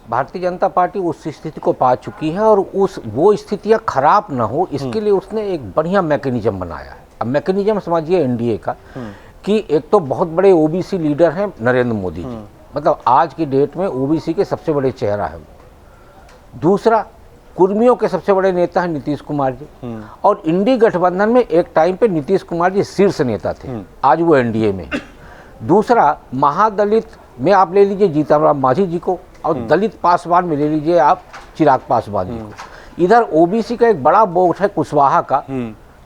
Bharatiya Janata party उस स्थिति को पा चुकी है और वो स्थितियां खराब ना हो इसके लिए उसने एक बढ़िया मैकेनिज्म बनाया है। अब मैकेनिज्म समझिए एनडीए का कि एक तो बहुत बड़े ओबीसी लीडर हैं नरेंद्र मोदी जी, मतलब आज की डेट में ओबीसी के सबसे बड़े चेहरा है वो। दूसरा, कुर्मियों के सबसे बड़े नेता हैं नीतीश कुमार जी, और इंडी गठबंधन में एक टाइम पे नीतीश कुमार जी शीर्ष नेता थे, आज वो एनडीए में है। दूसरा, महादलित में आप ले लीजिए जीतन राम मांझी जी को, और दलित पासवान में ले लीजिए आप चिराग पासवान जी को। इधर ओबीसी का एक बड़ा वोट है कुशवाहा का,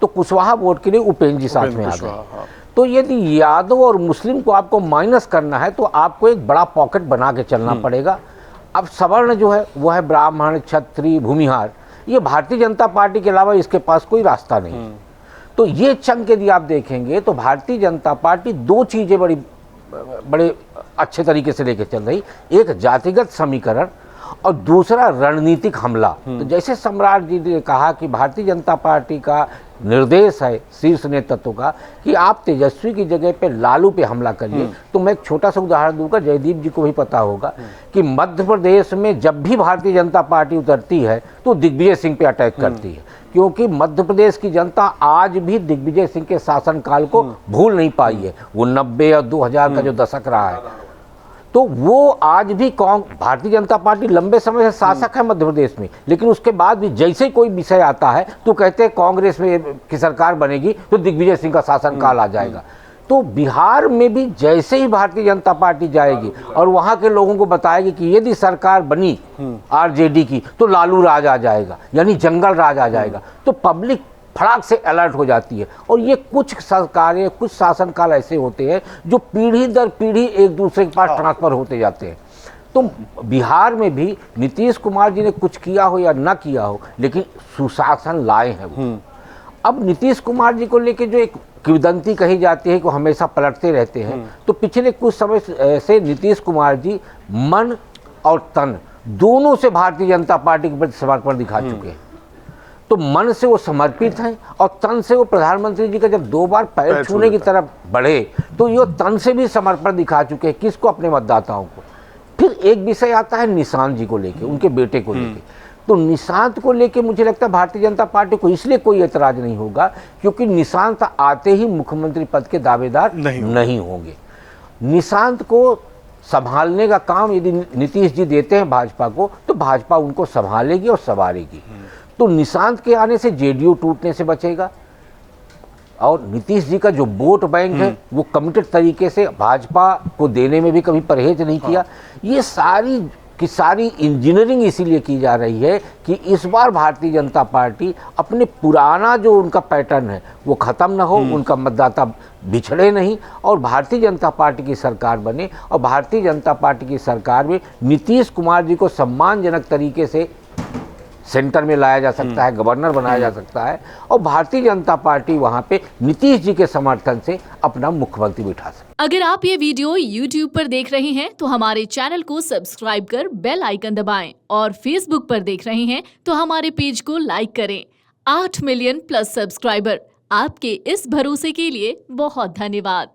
तो कुशवाहा वोट के लिए उपेंद्र जी साथ में आ गए। तो यदि यादव और मुस्लिम को आपको माइनस करना है तो आपको एक बड़ा पॉकेट बना के चलना पड़ेगा। अब सवर्ण जो है वो है ब्राह्मण, क्षत्रिय, भूमिहार, ये भारतीय जनता पार्टी के अलावा इसके पास कोई रास्ता नहीं है। तो ये चंक यदि आप देखेंगे तो भारतीय जनता पार्टी दो चीज़ें बड़े अच्छे तरीके से लेके चल रही, एक जातिगत समीकरण और दूसरा रणनीतिक हमला। तो जैसे सम्राट जी ने कहा कि भारतीय जनता पार्टी का निर्देश है शीर्ष नेतृत्व का कि आप तेजस्वी की जगह पे लालू पे हमला करिए, तो मैं एक छोटा सा उदाहरण दूंगा, जयदीप जी को भी पता होगा कि मध्य प्रदेश में जब भी भारतीय जनता पार्टी उतरती है तो दिग्विजय सिंह पे अटैक करती है, क्योंकि मध्य प्रदेश की जनता आज भी दिग्विजय सिंह के शासनकाल को भूल नहीं पाई है। वो 90 और 2000 का जो दशक रहा है, तो वो आज भी भारतीय जनता पार्टी लंबे समय से शासक है मध्य प्रदेश में, लेकिन उसके बाद भी जैसे कोई विषय आता है तो कहते हैं कांग्रेस में की सरकार बनेगी तो दिग्विजय सिंह का शासनकाल आ जाएगा। तो बिहार में भी जैसे ही भारतीय जनता पार्टी जाएगी और वहां के लोगों को बताएगी कि यदि सरकार बनी आरजेडी की तो लालू राज आ जाएगा, यानी जंगल राज आ जाएगा, तो पब्लिक फटाक से अलर्ट हो जाती है। और ये कुछ सरकारें, कुछ शासनकाल ऐसे होते हैं जो पीढ़ी दर पीढ़ी एक दूसरे के पास ट्रांसफर होते जाते हैं। तो बिहार में भी नीतीश कुमार जी ने कुछ किया हो या ना किया हो, लेकिन सुशासन लाए हैं वो। अब नीतीश कुमार जी को लेके जो एक किंवदंती कही जाती है कि वो हमेशा पलटते रहते हैं, तो पिछले कुछ समय से नीतीश कुमार जी मन और तन दोनों से भारतीय जनता पार्टी के प्रति समर्पण दिखा चुके हैं। तो मन से वो समर्पित हैं और तन से वो प्रधानमंत्री जी का जब 2 बार पैर छूने की तरफ बढ़े तो ये तन से भी समर्पण दिखा चुके हैं, किसको? अपने मतदाताओं को। फिर एक विषय आता है निशांत जी को लेके, उनके बेटे को लेके। तो निशांत को लेके मुझे लगता है भारतीय जनता पार्टी को इसलिए कोई एतराज नहीं होगा क्योंकि निशांत आते ही मुख्यमंत्री पद के दावेदार नहीं होंगे। निशांत को संभालने का काम यदि नीतीश जी देते हैं भाजपा को, तो भाजपा उनको संभालेगी और संवारेगी। तो निशांत के आने से जेडीयू टूटने से बचेगा, और नीतीश जी का जो वोट बैंक है वो कमिटेड तरीके से भाजपा को देने में भी कभी परहेज नहीं किया। ये सारी की सारी इंजीनियरिंग इसीलिए की जा रही है कि इस बार भारतीय जनता पार्टी अपने पुराना जो उनका पैटर्न है वो ख़त्म ना हो, उनका मतदाता बिछड़े नहीं, और भारतीय जनता पार्टी की सरकार बने। और भारतीय जनता पार्टी की सरकार में नीतीश कुमार जी को सम्मानजनक तरीके से सेंटर में लाया जा सकता है, गवर्नर बनाया जा सकता है, और भारतीय जनता पार्टी वहां पे नीतीश जी के समर्थन से अपना मुख्यमंत्री बिठा सकती है। अगर आप ये वीडियो YouTube पर देख रहे हैं तो हमारे चैनल को सब्सक्राइब कर बेल आइकन दबाएं, और Facebook पर देख रहे हैं तो हमारे पेज को लाइक करें। 8 मिलियन प्लस सब्सक्राइबर, आपके इस भरोसे के लिए बहुत धन्यवाद।